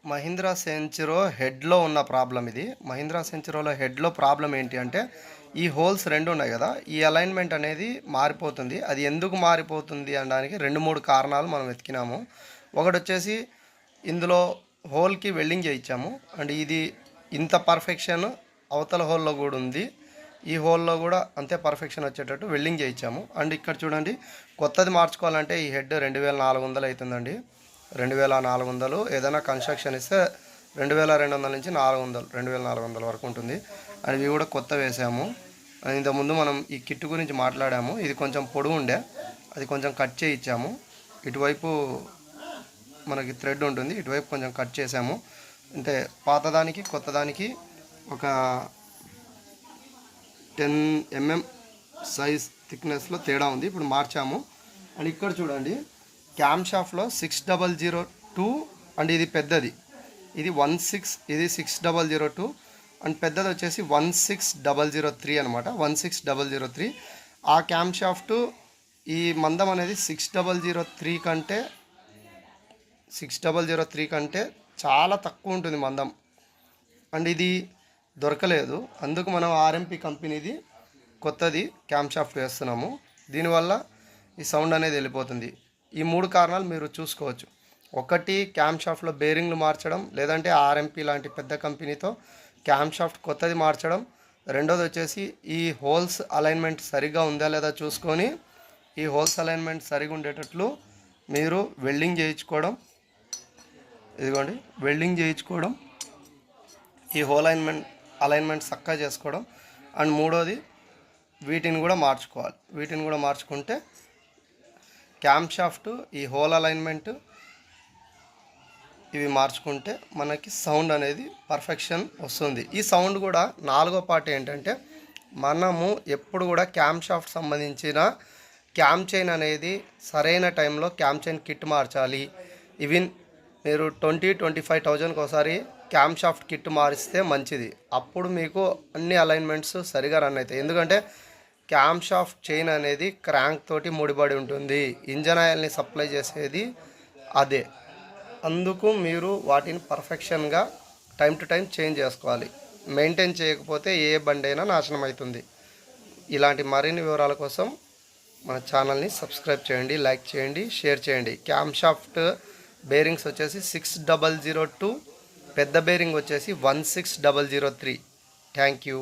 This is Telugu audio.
మహీంద్రా సెంచురో హెడ్లో ఉన్న ప్రాబ్లం ఇది. మహీంద్రా సెంచురోలో హెడ్లో ప్రాబ్లం ఏంటి అంటే ఈ హోల్స్ రెండు ఉన్నాయి కదా, ఈ అలైన్మెంట్ అనేది మారిపోతుంది. అది ఎందుకు మారిపోతుంది అనడానికి 2-3 కారణాలు మనం వెతికినాము. ఒకటి వచ్చేసి ఇందులో హోల్కి వెల్డింగ్ చేయించాము అండ్ ఇది ఇంత పర్ఫెక్షన్ అవతల హోల్లో కూడా ఉంది. ఈ హోల్లో కూడా అంతే పర్ఫెక్షన్ వచ్చేటట్టు వెల్డింగ్ చేయించాము. అండ్ ఇక్కడ చూడండి, కొత్తది మార్చుకోవాలంటే ఈ హెడ్ 2400 అవుతుందండి. 2400. ఏదైనా కన్స్ట్రక్షన్ ఇస్తే 2200 నుంచి 400, 2400 వరకు ఉంటుంది. అండ్ ఇవి కూడా కొత్త వేసాము. ఇంతకుముందు మనం ఈ కిట్ గురించి మాట్లాడాము. ఇది కొంచెం పొడవు ఉండే, అది కొంచెం కట్ చేయించాము. ఇటువైపు మనకి థ్రెడ్ ఉంటుంది, ఇటువైపు కొంచెం కట్ చేసాము. అంటే పాతదానికి కొత్తదానికి ఒక 10 mm సైజ్ థిక్నెస్లో తేడా ఉంది. ఇప్పుడు మార్చాము. అండ్ ఇక్కడ చూడండి, క్యామ్ షాఫ్ట్లో 6002 అండ్ ఇది పెద్దది, ఇది 16, ఇది 6002 అండ్ పెద్దది వచ్చేసి 16003 అనమాట. 16003. ఆ క్యామ్ షాఫ్ట్ ఈ మందం అనేది 6003 కంటే చాలా తక్కువ ఉంటుంది మందం. అండ్ ఇది దొరకలేదు, అందుకు మనం ఆర్ఎంపి కంపెనీది కొత్తది క్యామ్ షాఫ్ట్ వేస్తున్నాము. దీనివల్ల ఈ సౌండ్ అనేది వెళ్ళిపోతుంది. ఈ 3 కారణాలు మీరు చూసుకోవచ్చు. ఒకటి, క్యామ్ షాఫ్ట్లో బేరింగ్లు మార్చడం, లేదంటే ఆర్ఎంపి లాంటి పెద్ద కంపెనీతో క్యామ్ షాఫ్ట్ కొత్తది మార్చడం. రెండోది వచ్చేసి ఈ హోల్స్ అలైన్మెంట్ సరిగ్గా ఉందా లేదా చూసుకొని ఈ హోల్స్ అలైన్మెంట్ సరిగా ఉండేటట్లు మీరు వెల్డింగ్ చేయించుకోవడం. ఇదిగోండి, వెల్డింగ్ చేయించుకోవడం, ఈ హోల్ అలైన్మెంట్ చక్కగా చేసుకోవడం. అండ్ మూడోది, వీటిని కూడా మార్చుకోవాలి. వీటిని కూడా మార్చుకుంటే క్యామ్ షాఫ్ట్, ఈ హోల్ అలైన్మెంట్ ఇవి మార్చుకుంటే మనకి సౌండ్ అనేది పర్ఫెక్షన్ వస్తుంది. ఈ సౌండ్ కూడా 4వ పార్ట్ ఏంటంటే, మనము ఎప్పుడు కూడా క్యామ్ షాఫ్ట్ సంబంధించిన క్యామ్ చైన్ అనేది సరైన టైంలో క్యామ్ చైన్ కిట్ మార్చాలి. ఈవెన్ మీరు 20-25,000కి ఒకసారి క్యామ్ షాఫ్ట్ కిట్ మారిస్తే మంచిది. అప్పుడు మీకు అన్ని అలైన్మెంట్స్ సరిగా రన్ అవుతాయి. ఎందుకంటే క్యామ్ షాఫ్ట్ చైన్ అనేది క్రాంక్ తోటి ముడిపడి ఉంటుంది. ఇంజన్ ఆయిల్ని సప్లై చేసేది అదే. అందుకు మీరు వాటిని పర్ఫెక్షన్గా టైం టు టైం చేంజ్ చేసుకోవాలి. మెయింటైన్ చేయకపోతే ఏ బండి అయినా నాశనం అవుతుంది. ఇలాంటి మరిన్ని వివరాల కోసం మన ఛానల్ని సబ్స్క్రైబ్ చేయండి, లైక్ చేయండి, షేర్ చేయండి. క్యామ్ షాఫ్ట్ బేరింగ్స్ వచ్చేసి 6002, పెద్ద బేరింగ్ వచ్చేసి 16003. Thank you.